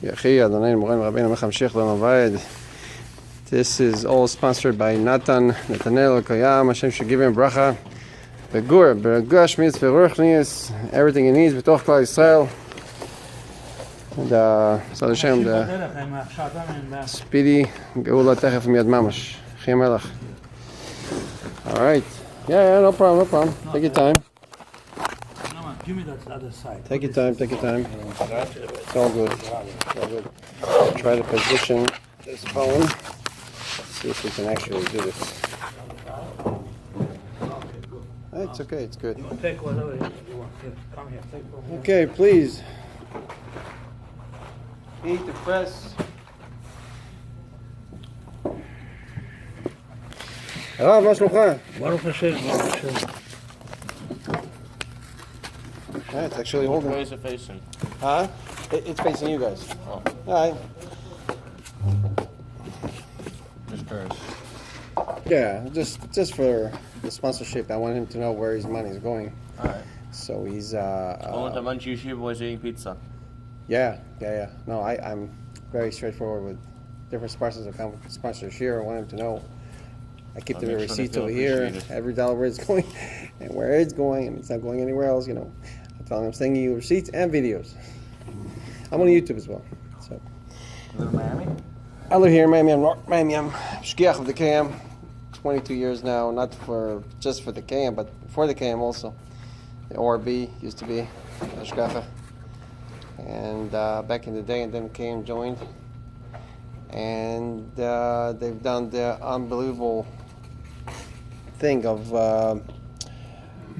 Yechi, Adonai, Moren, Rabbeinu, Mech Hamshich, Lo Mavayed. This is all sponsored by Eyal Elkayam. Hashem should give him bracha. Begur, Begush, Mitzvah, Ruchnius, everything he needs, B'toch Klal Yisrael. And so Hashem, the speedy Geula Techef Miyad Mamash. Chim Melech. All right. Yeah, no problem. Take your time. Give me that other side. Take your time. It's all good. Try to position this phone. See if we can actually do this. It's okay, it's good. Take whatever you want. Here, come here. Take from Okay, please. Eat the press. Hello, מה שלומך? ברוך השם, ברוך השם. Yeah, it's actually holding. Where is it facing? Huh? It's facing you guys. Oh. All right. Just curious. Yeah, just for the sponsorship, I want him to know where his money is going. Alright. So he's Only a bunch of YouTube boys eating pizza. Yeah. No, I'm very straightforward with different sponsors that come sponsor here. I want him to know. I keep the receipts over here, every dollar where it's going, and where it's going, and it's not going anywhere else. You know, I tell him I'm sending you receipts and videos. I'm on YouTube as well. So. You live in Miami? I live here in Miami. I'm shkiach of the KM. 22 years now, not just for the KM, but for the KM also. The ORB used to be Ashgacha. And back in the day, and then KM joined. And they've done the unbelievable thing of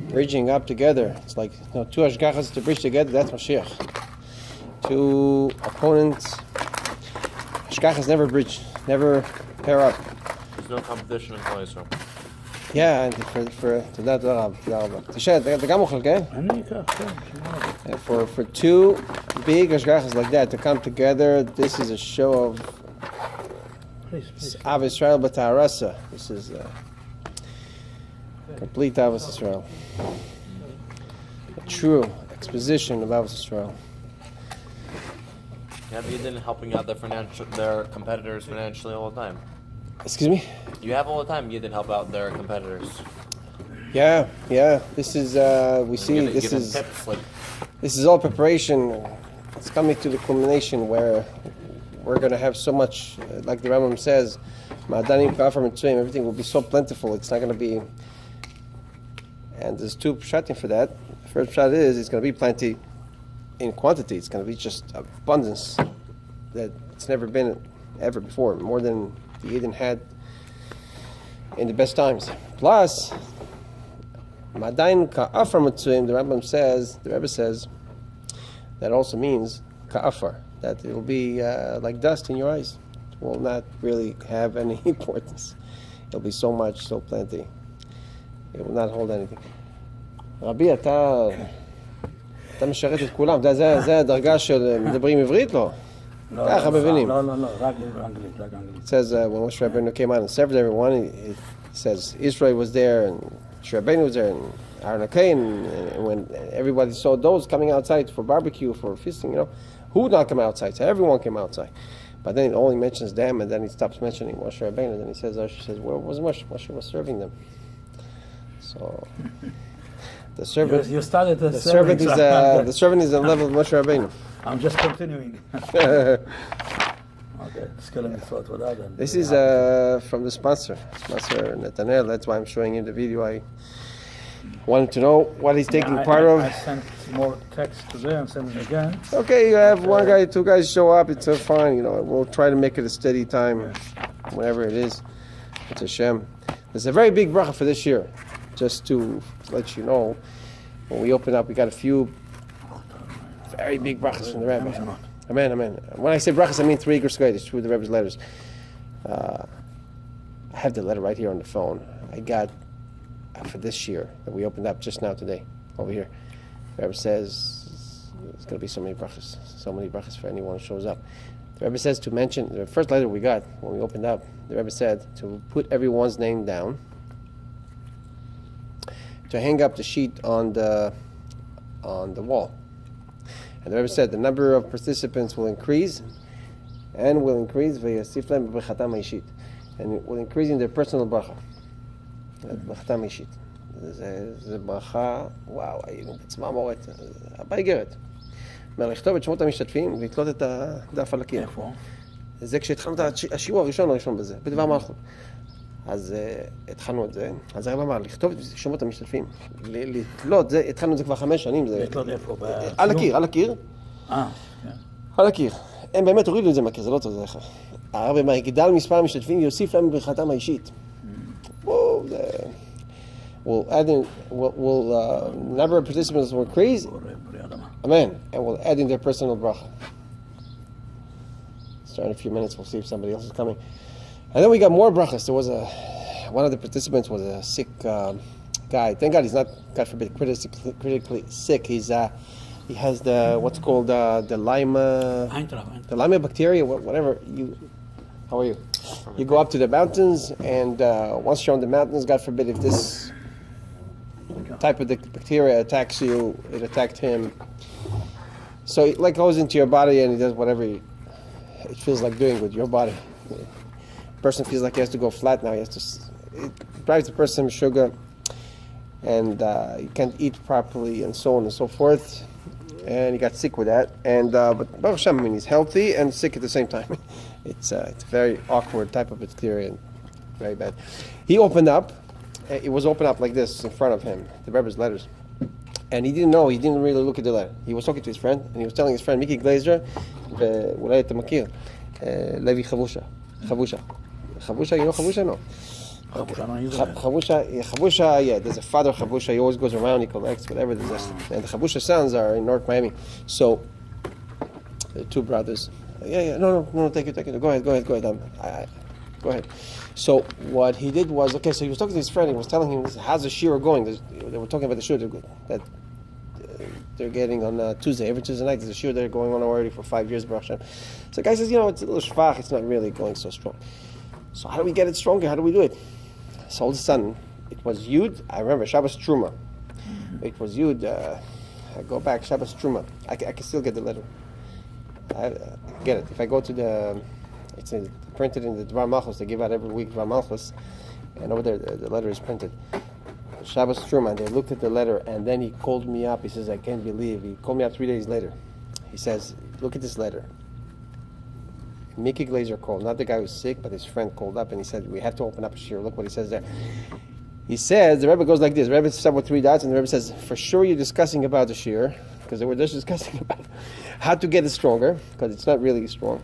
bridging up together. It's like two Ashgachas to bridge together, that's Mashiach. Two opponents. Ashgachas never bridge, never pair up. There's no competition in Israel. Yeah, for תודה רבה. תשאל, אתה גם אוכל, כן? אני אקח, כן. For two big Ashgachas like that to come together, this is a show of Please. Av Israel B'Ta'arasa. This is complete Av Israel. A true exposition of Av Israel. Yeah, but you didn't helping out their competitors financially all the time. Excuse me? You have all the time. You didn't help out their competitors. Yeah. This is we see Give them tips, like, this is all preparation. It's coming to the culmination where we're going to have so much, like the Rambam says, everything will be so plentiful. It's not going to be, and there's two pshatim for that. The first pshat is it's going to be plenty in quantity. It's going to be just abundance that it's never been ever before, more than the Eden had in the best times. Plus, Madain ka'afar mitzuim, the Rebbe says, that also means ka'afar, that it will be like dust in your eyes. It will not really have any importance. It'll be so much, so plenty. It will not hold anything. רבי, אתה משרת את כולם. זה הדרגה של מדברים עברית, לא? ככה מבינים. לא, רק אנגלית. It says when Moshe Rabbeinu came out and served everyone, it says Israel was there and Moshe Rabbeinu was there and Eyal Elkayam, and when everybody saw those coming outside for barbecue, for feasting, who would not come outside? So everyone came outside. But then it only mentions them, and then he stops mentioning Moshe Rabbeinu, and then he says, where was Moshe? Moshe was serving them. So the servant, You started the servant is the servant is on the level of Moshe Rabbeinu. I'm just continuing. Okay, skill and thought without them. This is from the sponsor Nathaniel. That's why I'm showing him the video. I wanted to know what he's taking part of. I sent more text today and sent it again. Okay, you have one guy, two guys show up. It's fine. We'll try to make it a steady time, whenever it is. It's Hashem. There's a very big bracha for this year. Just to let you know, when we open up, we got a few very big brachas from the Rebbe. Amen. When I say brachas, I mean 3 Gerskaitis, 2 of the Rebbe's letters. I have the letter right here on the phone. I got for this year that we opened up just now today, over here. The Rebbe says there's going to be so many brachas for anyone who shows up. The Rebbe says to mention, the first letter we got when we opened up, the Rebbe said to put everyone's name down, to hang up the sheet on the wall. And the Rebbe said the number of participants will increase, and will increase v'yasif lem b'chatam ha'ishit, and it will increase in their personal bracha. ברכתם אישית. זה ברכה, וואו, צמרמורת, באיגרת. אומר, לכתוב את שמות המשתתפים ולתלות את הדף על הקיר. איפה? זה כשהתחלנו את השיעור הראשון בזה, בדבר מלכות. אז התחלנו את זה, אז הרב אמר, לכתוב את שמות המשתתפים, לתלות, התחלנו את זה כבר 5 שנים. לתלות איפה? על הקיר, על הקיר. כן. על הקיר. הם באמת הורידו את זה מהקיר, זה לא טוב, זה לך. הרב אמר, יגדל מספר המשתתפים, יוסיף להם ברכתם האישית. Number of participants will increase. Amen. And we'll add in their personal bracha. Start in a few minutes. We'll see if somebody else is coming. And then we got more brachas. There was one of the participants was a sick guy. Thank God he's not, God forbid, critically sick. He has the what's called the Lyme bacteria, whatever. How are you? You go up to the mountains, and once you're on the mountains, God forbid, if this type of the bacteria attacks you, it attacked him. So it like goes into your body, and it does whatever it feels like doing with your body. The person feels like he has to go flat now. It drives the person with sugar, and you can't eat properly, and so on and so forth. And he got sick with that. And but Baruch Hashem, I mean, he's healthy and sick at the same time. It's a very awkward type of bacteria, and very bad. He opened up. It was opened up like this in front of him, the Rebbe's letters. And he didn't know. He didn't really look at the letter. He was talking to his friend, and he was telling his friend, Miki Glazer, ואולי אתה מכיר, Levi Chavusha. Chavusha, you know Chavusha? No. Chavusha, yeah, there's a father Chavusha, he always goes around, he collects whatever, and the Chavusha sons are in North Miami. So, the 2 brothers, no, take it, go ahead, go ahead. So, what he did was, okay, so he was talking to his friend, he was telling him, how's the shiur going? They were talking about the shiur that they're getting on Tuesday, every Tuesday night, there's a shiur they're going on already for 5 years, Baruch Hashem. So the guy says, it's a little shvach, it's not really going so strong. So how do we get it stronger? How do we do it? So all of a sudden, it was Yud. I remember Shabbos Truma. It was Yud. I go back Shabbos Truma. I can still get the letter. I get it. If I go to it's printed in the Dvar Malchus. They give out every week Dvar Malchus, and over there the letter is printed. Shabbos Truma. And they looked at the letter, and then he called me up. He says, "I can't believe." He called me up 3 days later. He says, "Look at this letter." Mickey Glazer called, not the guy who's sick, but his friend called up and he said, we have to open up a shiur. Look what he says there. He says, the Rebbe goes like this. The Rebbe said with 3 dots, and the Rebbe says, for sure you're discussing about the shiur, because they were just discussing about how to get it stronger, because it's not really strong.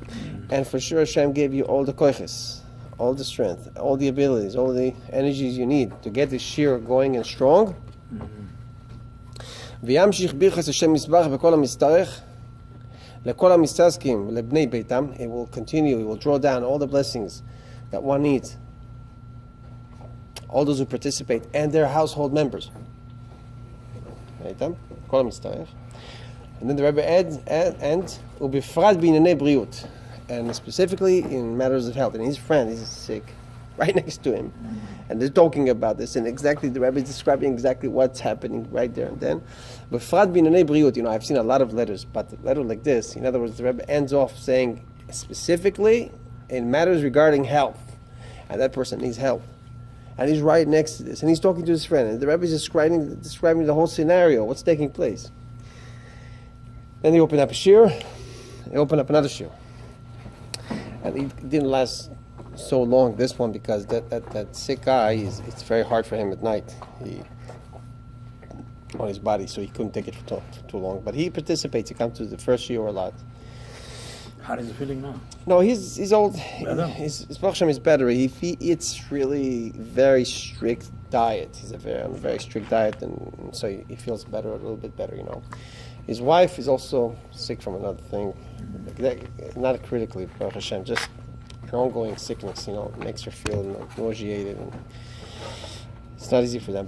And for sure Hashem gave you all the koiches, all the strength, all the abilities, all the energies you need to get the shiur going and strong. V'yamshich birchas Hashem misbach b'kol ha'mistarech. It will continue, it will draw down all the blessings that one needs. All those who participate and their household members. And then the Rebbe adds, and specifically in matters of health. And his friend is sick, right next to him. And they're talking about this, and exactly the Rebbe is describing exactly what's happening right there and then. I've seen a lot of letters, but a letter like this, in other words, the Rebbe ends off saying specifically in matters regarding health, and that person needs help, and he's right next to this, and he's talking to his friend, and the Rebbe is describing the whole scenario, what's taking place. Then he opened up a shiur, he opened up another shiur, and it didn't last so long, this one, because that sick guy, it's very hard for him at night. On his body, so he couldn't take it for too long. But he participates. He comes to the first shiur a lot. How is he feeling now? No, he's old. Better? His Baruch Hashem is better. He eats really very strict diet. He's on a very strict diet, and so he feels better, a little bit better, His wife is also sick from another thing. Not critically, Baruch Hashem, just an ongoing sickness, makes her feel nauseated. And it's not easy for them,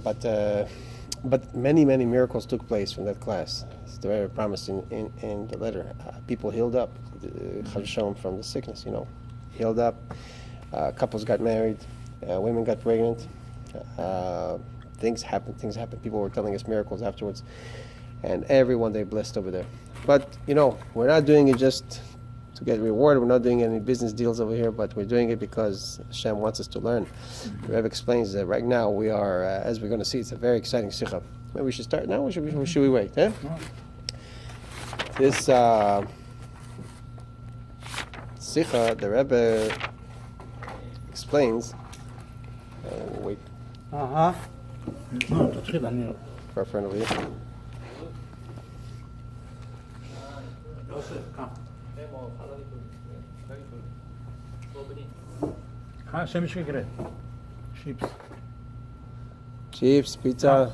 but many miracles took place from that class. It's very promised in the letter. People healed up, from the sickness, healed up. Couples got married, women got pregnant. Things happened. People were telling us miracles afterwards, and everyone they blessed over there. But, we're not doing it just to get rewarded. We're not doing any business deals over here, but we're doing it because Hashem wants us to learn. The Rebbe explains that right now we are, as we're going to see, it's a very exciting sikha. Maybe we should start now, or should we wait? Eh? This sikha, the Rebbe explains. Wait לא, תתחיל, אני... for a friend over here. השם שיקרה. שיפס. צ'יפס, פיצה,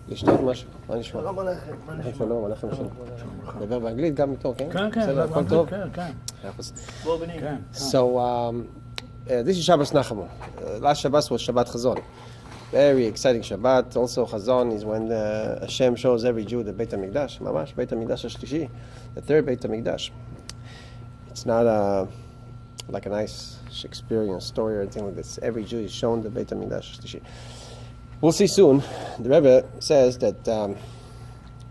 לשתות משהו. מה נשמע? שלום, הלחם שלום. מדבר באנגלית גם איתו, כן? כן, כן. בסדר, הכל טוב? כן. כן. So, this is Shabbos Nachamu. Last Shabbos was Shabbat Chazon. Very exciting Shabbat. Also Chazon is when Hashem shows every Jew the Beit HaMikdash. Mamash, Beit HaMikdash HaShlishi, the third Beit HaMikdash. It's not like a nice Shakespearean story or anything like this. Every Jew is shown the Beit HaMikdash HaShlishi. We'll see soon. The Rebbe says that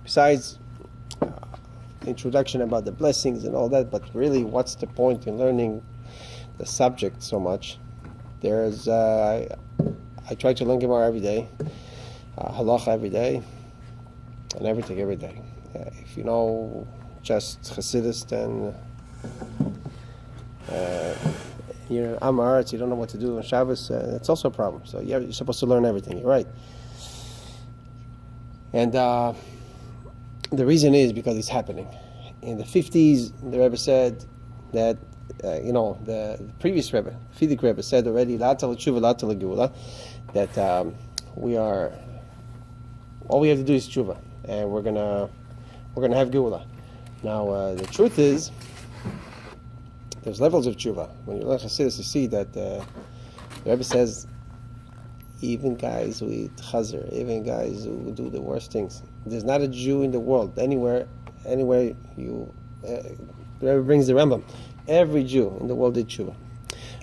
besides introduction about the blessings and all that, but really what's the point in learning the subject so much? There's I try to learn Gemara every day, halacha every day, and everything every day. If you know just Chassidus, then you're Amar, you don't know what to do on Shabbos, it's also a problem. So you're supposed to learn everything, you're right. And the reason is because it's happening. In the 50s, the Rebbe said that, the previous Rebbe, Fidik Rebbe, said already, La'atal Tshuva, La'atal Geula, that all we have to do is Tshuva, and we're gonna have Geula. Now, the truth is, there's levels of Tshuva. When you learn Chassidus, you see that the Rebbe says, even guys who eat chazer, even guys who do the worst things, there's not a Jew in the world, anywhere you, the Rebbe brings the Rambam, every Jew in the world did Tshuva.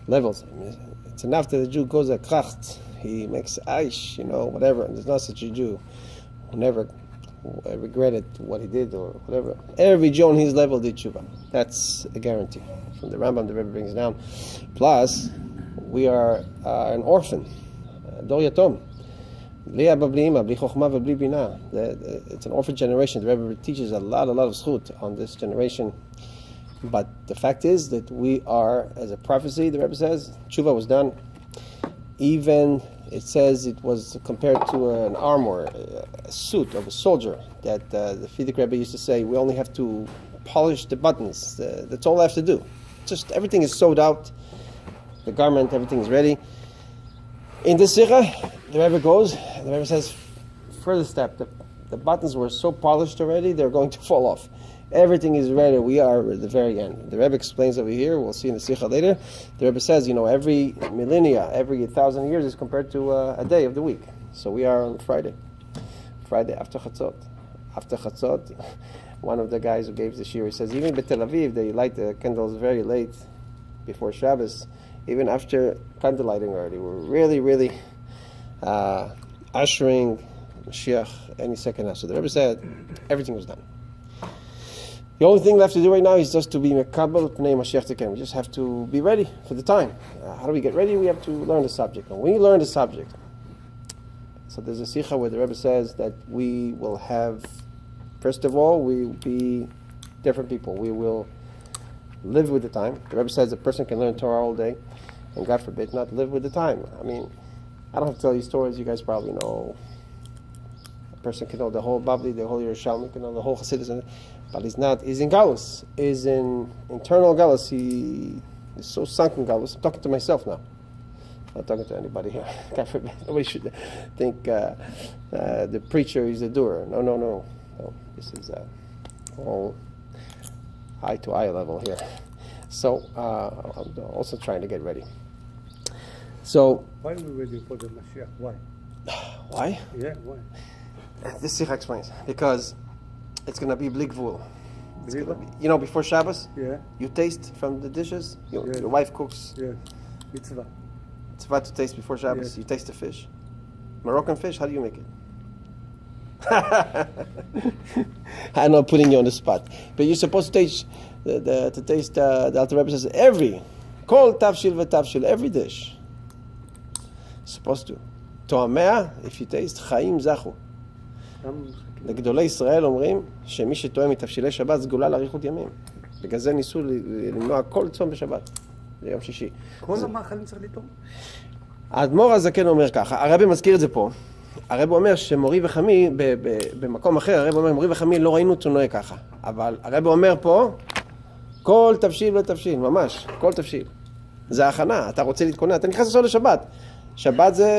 Levels. It's enough that the Jew goes at kracht, he makes aish, whatever. There's not such a Jew who never regretted what he did or whatever. Every Jew on his level did Tshuva. That's a guarantee. From the Rambam, the Rebbe brings it down. Plus, we are an orphan, dor yatom. It's an orphan generation. The Rebbe teaches a lot of zchut on this generation. But the fact is that we are, as a prophecy, the Rebbe says, Tshuva was done. Even, it says it was compared to an armor, a suit of a soldier, that the Fidik Rebbe used to say, we only have to polish the buttons. That's all I have to do. Just everything is sewed out. The garment, everything is ready. In this Sikha, the Rebbe goes, the Rebbe says, further step, the buttons were so polished already, they're going to fall off. Everything is ready. We are at the very end. The Rebbe explains over here. We'll see in the Sikha later. The Rebbe says, every millennia, every 1,000 years is compared to a day of the week. So we are on Friday after Chatzot. After Chatzot, one of the guys who gave the shir, he says, even in Tel Aviv, they light the candles very late before Shabbos. Even after candlelighting already, we're really, really ushering Mashiach any second now. So the Rebbe said, everything was done. The only thing left to do right now is just to be mekabel pnei Mashiach Teken. We just have to be ready for the time. How do we get ready? We have to learn the subject. And when you learn the subject, so there's a sikha where the Rebbe says that we will have, first of all, we will be different people. We will live with the time. The Rebbe says a person can learn Torah all day, and God forbid not live with the time. I mean, I don't have to tell you stories. You guys probably know. A person can know the whole Babli, the whole Yerushalmi, can know the whole Chassidus, but he's not. He's in Galus. He's in internal Galus. He is so sunk in Galus. I'm talking to myself now. I'm not talking to anybody here. God forbid. Nobody should think the preacher is the doer. No. This is all eye to eye level here. So I'm also trying to get ready. So why are we waiting for the Mashiach? Why? Why? Yeah, why? This Sikha explains. Because it's going to be blig vul. Before Shabbos, you taste from the dishes. Your wife cooks. Yeah, mitzvah. It's about to taste before Shabbos. You taste the fish. Moroccan fish, how do you make it? I'm not putting you on the spot, but you're supposed to taste the Alter Rebbe says every kol tavshil v'tavshil, every dish. Supposed to. תואמיה, if you taste, חיים זכו. לגדולי ישראל אומרים שמי שתואם מתבשילי שבת סגולה לאריכות ימים. בגלל זה ניסו למנוע כל צום בשבת. זה יום שישי. כל המאכלים צריך לטעום? האדמו"ר הזקן אומר ככה, הרבי מזכיר את זה פה. הרבי אומר שמורי וחמי, במקום אחר, הרבי אומר מורי וחמי לא ראינו אותו נוהה ככה. אבל הרבי אומר פה, כל תבשיל ותבשיל, ממש, כל תבשיל. זה הכנה, אתה רוצה להתכונן, אתה נכנס לסוף לשבת. שבת זה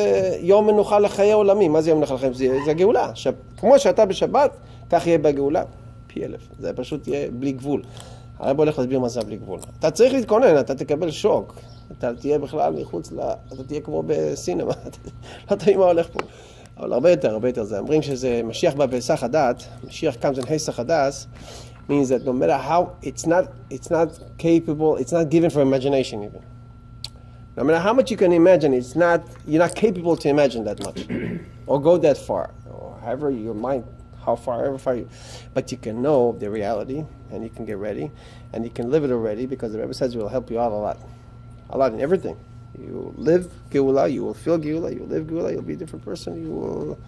יום מנוחה לחיי עולמים. מה זה יום מנוחה לחיים? זה הגאולה. כמו שאתה בשבת, כך יהיה בגאולה. פי אלף. זה פשוט יהיה בלי גבול. הרב הולך להסביר מה זה בלי גבול. אתה צריך להתכונן, אתה תקבל שוק. אתה תהיה בכלל מחוץ אתה תהיה כמו בסינמה. לא תבין מה הולך פה. אבל הרבה יותר. זה אומרים שזה משיח בא בהיסח הדעת. משיח comes in היסח הדעת. means that no matter how, it's not capable, it's not given for imagination even. No matter how much you can imagine, you're not capable to imagine that much or go that far, or however your mind, however far you, but you can know the reality and you can get ready and you can live it already because the Rebbe says it will help you out a lot in everything. You live Geula, you will feel Geula, you live Geula, you'll be a different person, you will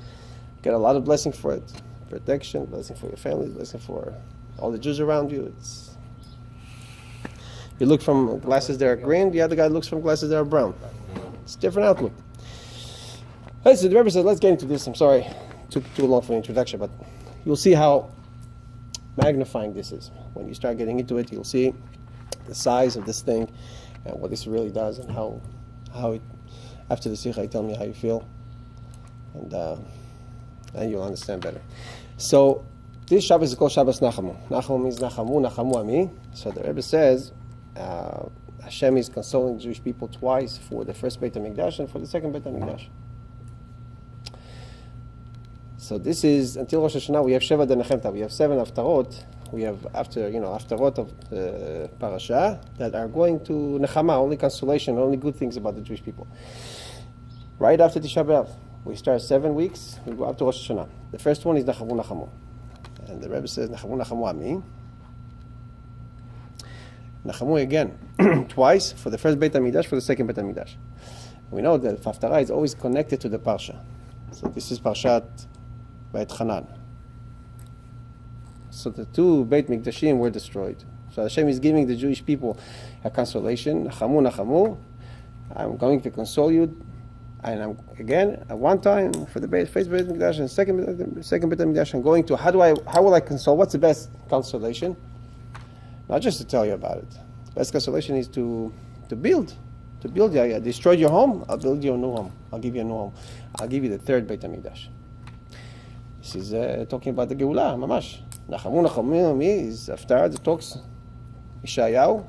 get a lot of blessing for it, protection, blessing for your family, blessing for all the Jews around you. You look from glasses that are green, the other guy looks from glasses that are brown. It's a different outlook. Hey, so the Rebbe said, let's get into this. I'm sorry, took too long for the introduction, but you'll see how magnifying this is. When you start getting into it, you'll see the size of this thing and what this really does and how it, after the Sikha, you tell me how you feel, and you'll understand better. So, this Shabbos is called Shabbos Nachamu. Nachamu means Nachamu Ami. So the Rebbe says, Hashem is consoling Jewish people twice for the first Beit HaMikdash and for the second Beit HaMikdash. So this is, until Rosh Hashanah, we have Sheva Denechemta. We have 7 Haftarot. We have Haftarot of the Parasha that are going to Nechama, only consolation, only good things about the Jewish people. Right after Tisha B'Av, we start 7 weeks, we go up to Rosh Hashanah. The first one is Nachamu. And the Rebbe says, Nachamu Ami. Nachamu again, twice, for the first Beit HaMikdash, for the second Beit HaMikdash. We know that Haftarah is always connected to the Parsha. So this is Parshat Etzchanan. So the 2 Beit Mikdashim were destroyed. So Hashem is giving the Jewish people a consolation. Nachamu, I'm going to console you. And I'm, again, at one time, for the first Beit Mikdash and second Beit HaMikdash, I'm going to, how will I console? What's the best consolation? Not just to tell you about it. The best consolation is to build. To build. I destroyed your home, I'll build you a new home. I'll give you a new home. I'll give you the 3rd Beit HaMikdash. This is talking about the Geula, mamash. Nachamu is after the talks, Yeshayahu.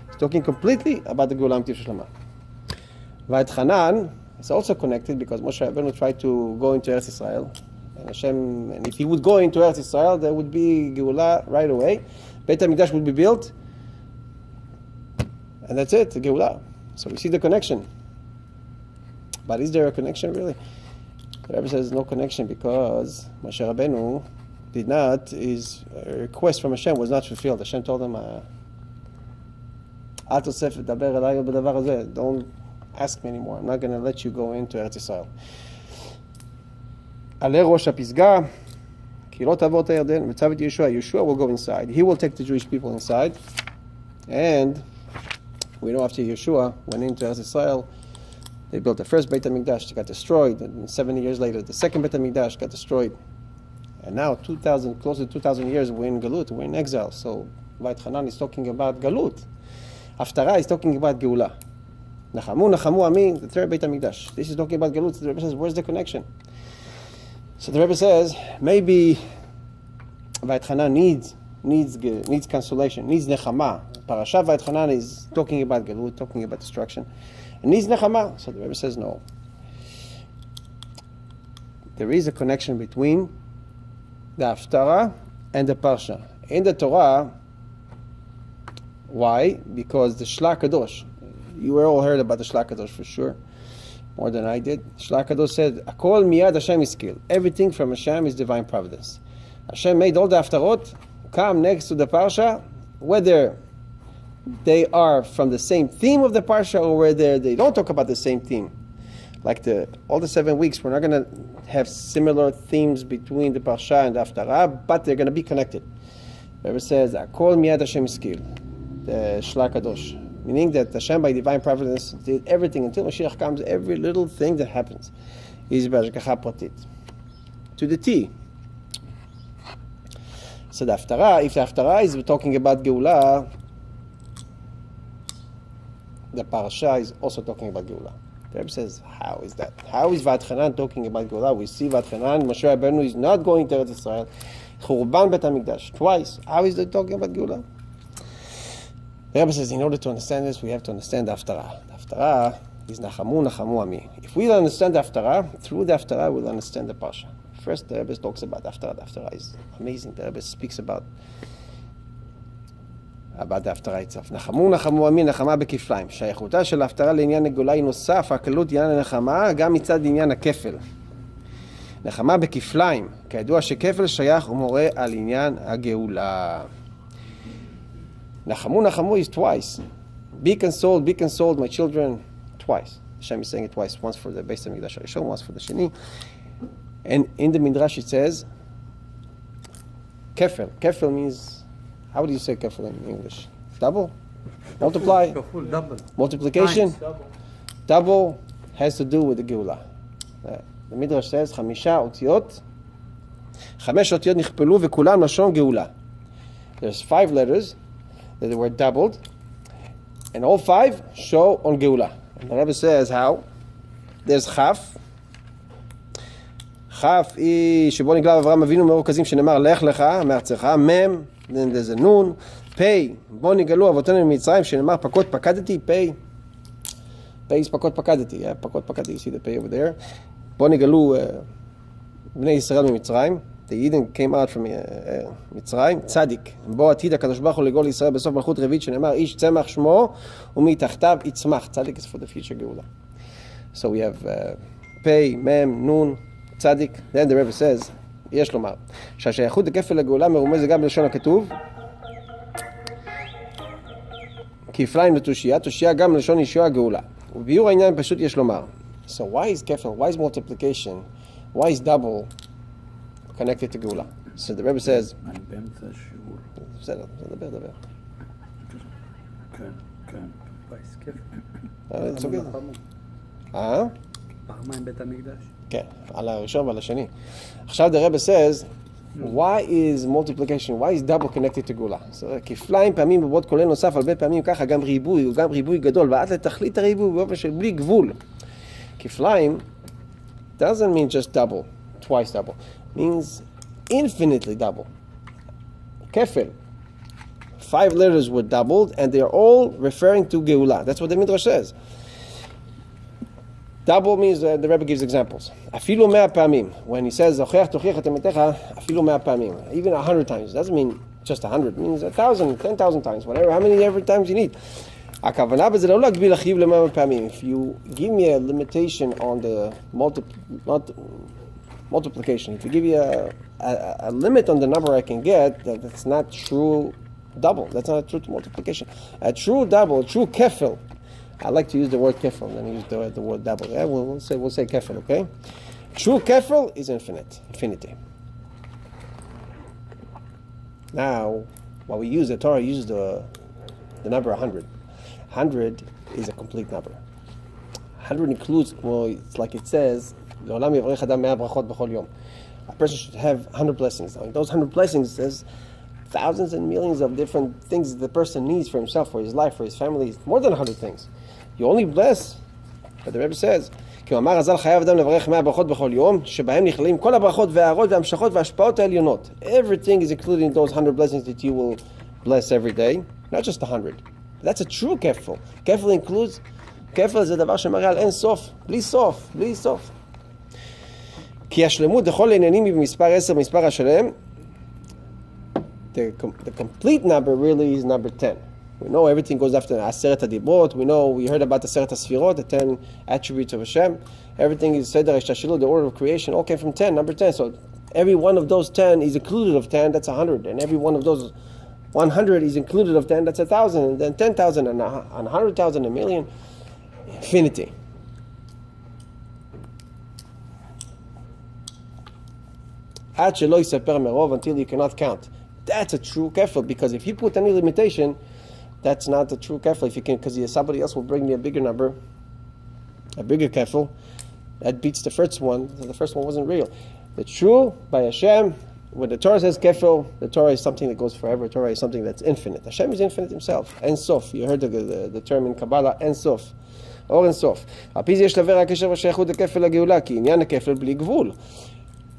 It's talking completely about the Geula Amtiv Shlama. V'Etchanan is also connected because Moshe Rabbeinu tried to go into Eretz Israel. And if he would go into Eretz Israel, there would be Geula right away. Beit HaMikdash would be built, and that's it, the Geula. So we see the connection. But is there a connection really? The Rebbe says no connection because Moshe Rabbeinu did not, his request from Hashem was not fulfilled. Hashem told him, don't ask me anymore. I'm not going to let you go into Eretz Yisrael. עלה ראש הפסגה, כי לא תעבור את הירדן, וצו את Yeshua will go inside. He will take the Jewish people inside. And we know after Yeshua went into Eretz Yisrael, they built the first Beit HaMikdash, it got destroyed, and 70 years later, the second Beit HaMikdash got destroyed. And now, close to 2,000 years, we're in Galut, we're in exile. So, Etzchanan is talking about Galut. Haftarah is talking about Geula. Nachamu Ami, the 3rd Beit HaMikdash. This is talking about Galut. The Rebbe says, where's the connection? So the Rebbe says, maybe Etzchanan needs consolation, needs Nechama. Parashat Etzchanan is talking about Galut, talking about destruction. It needs Nechama. So the Rebbe says, no. There is a connection between the Haftarah and the Parsha. In the Torah, why? Because the Shlach Kadosh, you all heard about the Shlach Kadosh for sure. more than I did. Shlach Kadosh said, "Akol miyad Hashem iskil." Everything from Hashem is divine providence. Hashem made all the haftarot come next to the parsha, whether they are from the same theme of the parsha or whether they don't talk about the same theme. Like all the 7 weeks, we're not going to have similar themes between the parsha and the haftarah, but they're going to be connected. The Rebbe says, "Akol miyad Hashem iskil," the Shlach Kadosh. Meaning that Hashem, by divine providence, did everything until Mashiach comes. Every little thing that happens is b'hashgacha pratit, to the T. So the haftarah, if the haftarah is talking about Geulah, the parasha is also talking about Geulah. The Rebbe says, how is that? How is Vatchanan talking about Geulah? We see Vatchanan, Moshe Rabbeinu is not going to Eretz Israel. Churban Bet HaMikdash, twice. How is they talking about Geulah? The Rebbe says, in order to understand this, we have to understand the haftarah. The haftarah is Nachamu, Nachamu Ami. If we don't understand the haftarah, through the haftarah, we'll understand the parsha. First, the Rebbe talks about the haftarah. The haftarah is amazing. The Rebbe speaks about the haftarah itself. Nachamu, Nachamu Ami, נחמה בכפליים. שייכותה של ההפטרה לעניין הגאולה היא נוסף, הקלות עניין הנחמה, גם מצד עניין הכפל. נחמה בכפליים, כידוע שכפל שייך ומורה על עניין הגאולה. Nachamu, Nachamu is twice. Be consoled, my children, twice. Hashem is saying it twice, once for the Beis HaMikdash HaRishon, once for the Sheni. And in the Midrash it says, Kefel. Kefel means, how do you say Kefel in English? Double? Multiply? Double. Multiplication? Times. Double has to do with the Geulah. The Midrash says, חמש אותיות נכפלו וכולם לשון גאולה. There's 5 letters that were doubled, and all 5 show on Geulah. And the Rebbe says how? There's Chaf. Chaf היא שבו נגלה אברהם אבינו מרוכזים שנאמר לך לך מארצך. מם, then there's a נון. פי, בו נגלו אבותינו ממצרים שנאמר פקוד פקדתי. פי is פקוד פקדתי. פקוד פקדתי, you see the pay over there. בו נגלו בני ישראל ממצרים. The Eden came out from מצרים. צדיק, בו עתיד הקדוש ברוך הוא לגאול ישראל בסוף מלכות רביעית שנאמר איש צמח שמו ומתחתיו יצמח. צדיק is for the future גאולה. So we have פי, מם, נון, צדיק. Then the Rebbe says, יש לומר, שהשייכות לכפל הגאולה מרומזת גם בלשון הכתוב, כפליים לתושייה, תושייה גם בלשון ישועה גאולה. וביור העניין פשוט יש לומר. So why is כפל? Why is multiplication? Why is double connected to גאולה? So the Rebbe says, אני באמצע השיעור. בסדר, דבר. כן. Twice. כיף. It's okay. פעמיים בית המקדש. כן, על הראשון ועל השני. עכשיו the Rebbe says, why is multiplication, why is double connected to גאולה? כפליים פעמים בבוד כולל נוסף, הרבה פעמים ככה, גם ריבוי, הוא גם ריבוי גדול, ועד לתכלית הריבוי באופן של בלי גבול. כפליים doesn't mean just double, twice double. Means infinitely double. כפל. 5 letters were doubled, and they are all referring to גאולה. That's what the Midrash says. Double means the Rebbe gives examples. אפילו 100 פעמים. When he says, הוכיח תוכיח את אמיתך, אפילו 100 פעמים. Even 100 times. Doesn't mean just 100. It means 1,000, 10,000 times. Whatever, how many every times you need. הכוונה בזה לא להגביל החיוב ל100 פעמים. If you give me a limitation on the multiplication, if you give you a limit on the number I can get, that's not true double. That's not a true multiplication. A true double, a true kefil. I like to use the word kefil, then use the word double. Yeah, we'll say kefil, okay? True kefil is infinity. Now, what we use, the Torah uses the number 100. 100 is a complete number. 100 includes, well, it's like it says, לעולם יברך אדם 100 ברכות בכל יום. A person should have 100 blessings. Now, in those 100 blessings, there's thousands and millions of different things that the person needs for himself, for his life, for his family. More than 100 things. You only bless, but the Rebbe says, כי הוא אמר הזל חייב אדם לברך 100 ברכות בכל יום, שבהם נכללים כל הברכות וההערות והמשכות וההשפעות העליונות. Everything is included in those 100 blessings that you will bless every day, not just 100. That's a true kefil. Kefil includes, kefil זה דבר שמראה על אין סוף, בלי סוף. כי השלמות לכל העניינים היא במספר 10, במספר השלם. The complete number really is number 10, We know everything goes after Aseret HaDibrot. We heard about the Aseret HaSfirot, the 10 attributes of Hashem. Everything is Seder HaShashilut, the order of creation, all came from 10, number 10. So every one of those 10 is included of 10, that's 100. And every one of those 100 is included of 10, that's 1,000. And then 10,000 and 100,000, a million. Infinity. Until you cannot count. That's a true kefil, because if you put any limitation, that's not a true kefil. If you can, because somebody else will bring me a bigger number, a bigger kefil, that beats the first one. The first one wasn't real. The true by Hashem, when the Torah says kefil, the Torah is something that goes forever. The Torah is something that's infinite. Hashem is infinite Himself. En Sof. You heard the term in Kabbalah, En Sof. Or En Sof.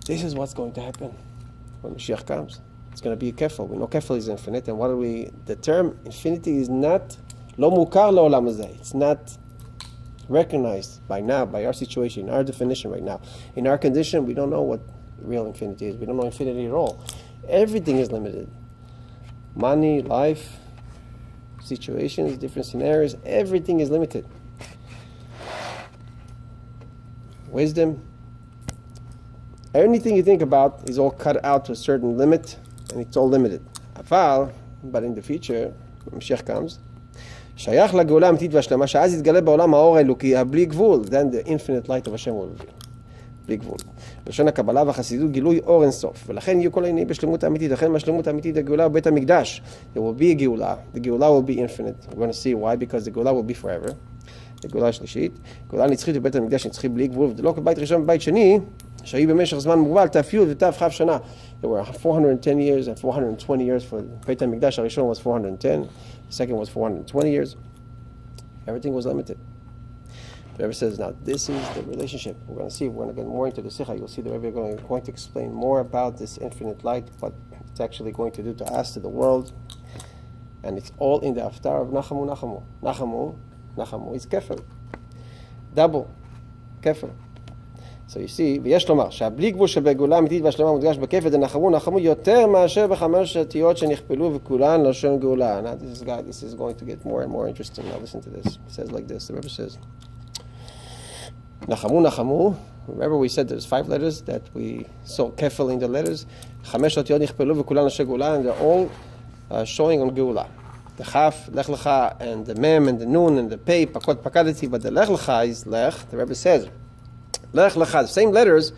This is what's going to happen when Mashiach comes. It's going to be a kefil. We know kefil is infinite, and the term infinity is not lo mukar le'olam hazeh. It's not recognized by now, by our situation, our definition right now. In our condition, we don't know what real infinity is. We don't know infinity at all. Everything is limited. Money, life, situations, different scenarios, everything is limited. Wisdom, anything you think about is all cut out to a certain limit, and it's all limited. But in the future, when Mashiach comes, שייך לגאולה האמיתית והשלמה, שאז יתגלה בעולם האור האלוקי, הבלי גבול, then the infinite light of Hashem will reveal. בלי גבול. בלשון הקבלה והחסידות גילוי אור אינסוף, ולכן יהיו כל העניינים בשלמות האמיתית, לכן מהשלמות האמיתית הגאולה בבית המקדש. There will be a גאולה, the גאולה will be infinite. We're going to see why, because the גאולה will be forever. הגאולה השלישית, גאולה נצחית בבית המקדש נצחי בלי גבול, ולא כבית ראשון בבית שני, שהיא במשך זמן מוגבל, ת"י ות"כ שנה. There were 410 years and 420 years for בית המקדש. הראשון was 410, the second was 420 years. Everything was limited. The Rebbe says, now this is the relationship. We're going to see, we're going to get more into the Sikha. You'll see the Rebbe going to explain more about this infinite light, what it's actually going to do to us, to the world. And it's all in the Haftarah of Nachamu, Nachamu. Nachamu is kefir. Double. Kefir. So you see, ויש לומר, שהבלי גבול שבגאולה אמיתית והשלמה מודגש בכפל, דנחמו נחמו יותר מאשר בחמש אותיות שנכפלו וכולן לשון גאולה. Now this is going to get more and more interesting. Now listen to this. It says like this. The Rebbe says, נחמו נחמו. Remember we said there's 5 letters that we saw kefil in the letters. חמש אותיות נכפלו וכולן לשון גאולה, and they're all showing on גאולה. The chaf, lech lecha, and the mem, and the nun, and the pei, pakot pakadati, but the lech lecha is lech. The Rebbe says, lech lecha, the same letters,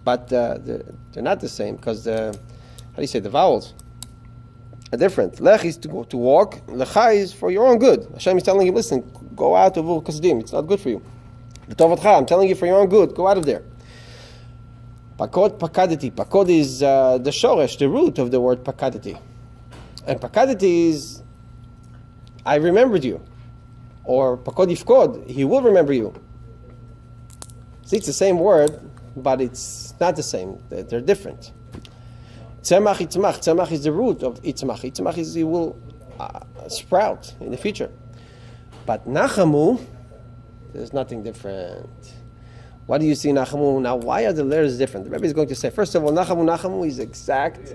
but they're not the same, because how do you say, the vowels are different. Lech is to go to walk, lecha is for your own good. Hashem is telling you, listen, go out of Ur Kasdim, it's not good for you. L'tovatcha, I'm telling you for your own good, go out of there. Pakot pakadati, pakod is the shoresh, the root of the word pakadati. And pakadati is, I remembered you. Or pakod yifkod, he will remember you. See, it's the same word, but it's not the same. They're different. Tzemach, itzmach. Tzemach is the root of itzmach. Itzmach is, he will sprout in the future. But nachamu, there's nothing different. What do you see nachamu? Now, why are the letters different? The Rebbe is going to say, first of all, nachamu is exact.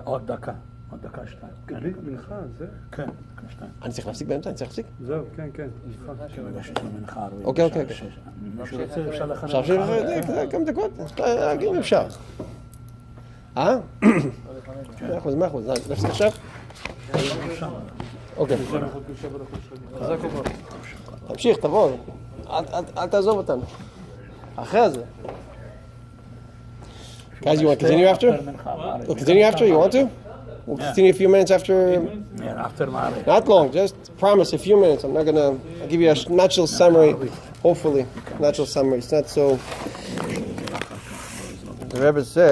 עוד דקה. עוד דקה שתיים. מנחה, זה? כן, דקה שתיים. אני צריך להפסיק באמצע? אני צריך להפסיק? זהו, כן, כן. רגע שיש לו מנחה. אוקיי. מישהו רוצה, אפשר לכנן. אפשר להמשיך כמה דקות? אם אפשר. מאה אחוז. נפסיק עכשיו? אוקיי. תמשיך, תבוא. אל תעזוב אותנו. אחרי זה. Guys, you want to continue after? We'll continue after? You want to? We'll continue a few minutes after. Yeah, after Mari. Not long, just promise a few minutes. I'm not going to give you a natural summary, hopefully. Natural summary. It's not so. The Rebbe said.